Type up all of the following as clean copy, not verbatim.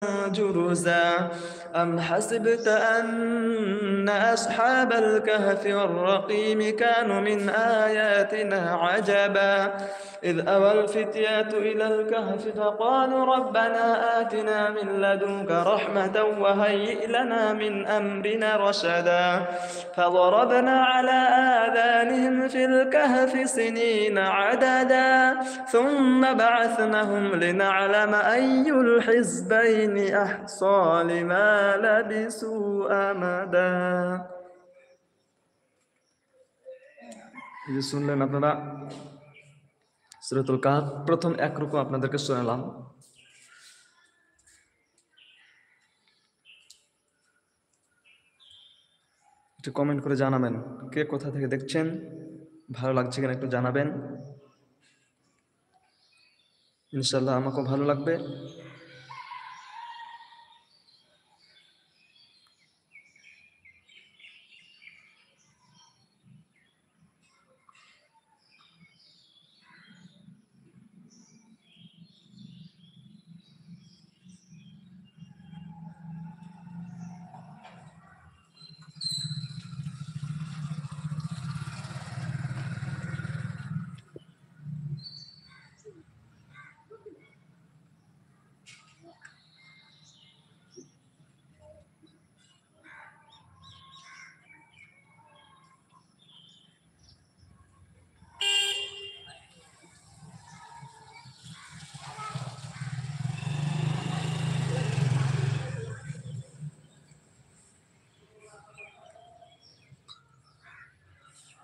جرزا أم حسبت أن أصحاب الكهف والرقيم كانوا من آياتنا عجبا إذ أوى الفتيات إلى الكهف فقالوا ربنا آتنا من لدنك رحمة وهيئ لنا من أمرنا رشدا فضربنا على آذانهم في الكهف سنين عددا ثم بعثناهم لنعلم أي الحزبين أحصى لما لبثوا أمدا। যে শুনলেন আপনারা সূরাতুল কাহফ প্রথম এক রুকু আপনাদেরকে শোনালাম। একটু কমেন্ট করে জানাবেন কে কোথা থেকে দেখছেন, ভালো লাগছে কিনা একটু জানাবেন। ইনশাআল্লাহ আমাকেও ভালো লাগবে।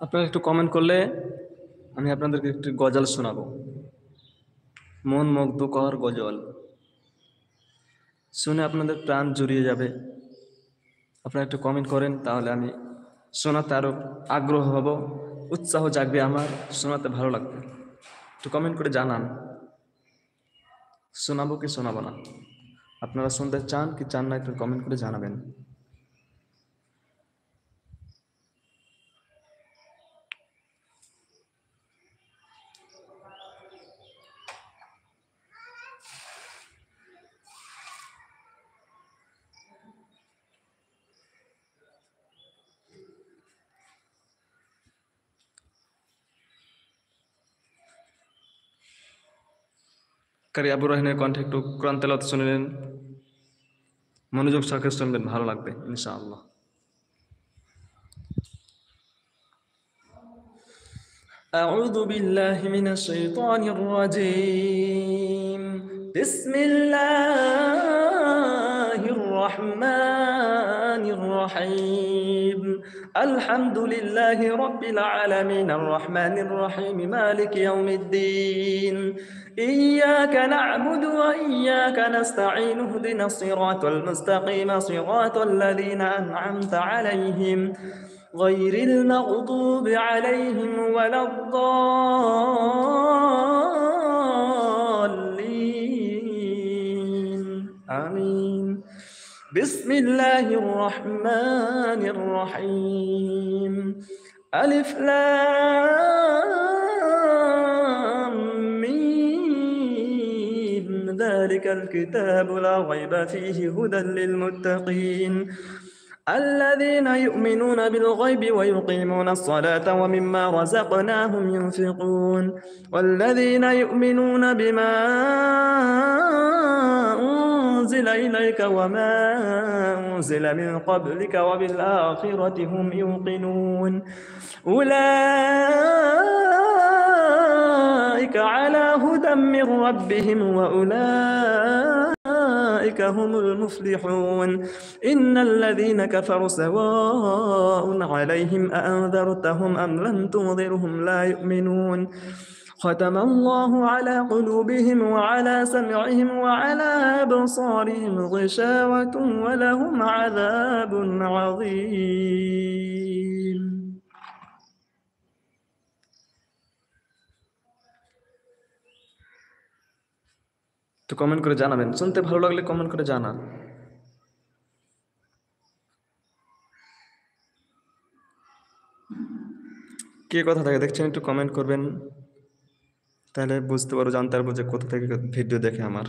আপনারা একটু কমেন্ট করলে আমি আপনাদেরকে একটু গজল শোনাবো, মন মুগ্ধকর গজল শুনে আপনাদের প্রাণ জুড়িয়ে যাবে। আপনারা একটু কমেন্ট করেন, তাহলে আমি শোনাতে আরো আগ্রহ হব, উৎসাহ জাগবে, আমার শোনাতে ভালো লাগবে। একটু কমেন্ট করে জানান শোনাবো কি শোনাবো না, আপনারা শুনতে চান কি চান না, একটু কমেন্ট করে জানাবেন। কারি আবু রহিনের কণ্ঠে একটু কোরআন তেলাওয়াত শুনলেন, মনোযোগ সহকারে শুনবেন, ভালো লাগবে ইনশাআল্লাহ। أعوذ بالله من الشيطان الرجيم. بسم الله الرحمن الرحيم. الحمد لله رب العالمين الرحمن الرحيم مالك يوم الدين. إياك نعبد وإياك نستعين اهدنا الصراط المستقيم صراط الذين أنعمت عليهم غير المغضوب عليهم ولا الضالين آمين. بسم الله الرحمن الرحيم. ألف لام ميم ذلك الكتاب لا ريب فيه هدى للمتقين الذين يؤمنون بالغيب ويقيمون الصلاة ومما رزقناهم ينفقون والذين يؤمنون بما أنزل إليك وما أنزل من قبلك وبالآخرة هم يوقنون أولئك على هدى من ربهم وأولئك هم المفلحون. إن الذين كفروا سواء عليهم أأنذرتهم أم لم تنذرهم لا يؤمنون. ختم الله على قلوبهم وعلى سمعهم وعلى أبصارهم غشاوة ولهم عذاب عظيم. তো কমেন্ট করে জানাবেন, শুনতে ভালো লাগলে কমেন্ট করে জানান। কে কোথা থেকে দেখছেন একটু কমেন্ট করবেন, তাহলে বুঝতে পারো, জানতে পারবো যে কোথা থেকে ভিডিও দেখে আমার।